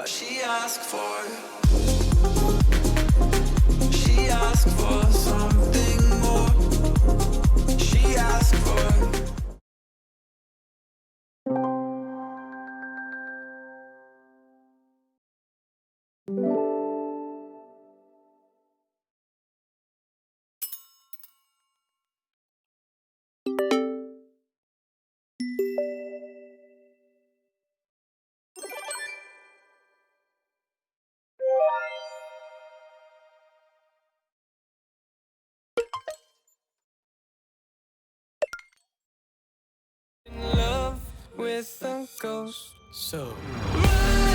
what she asked for. She asked for something more. She asked for. In love with a ghost, so run.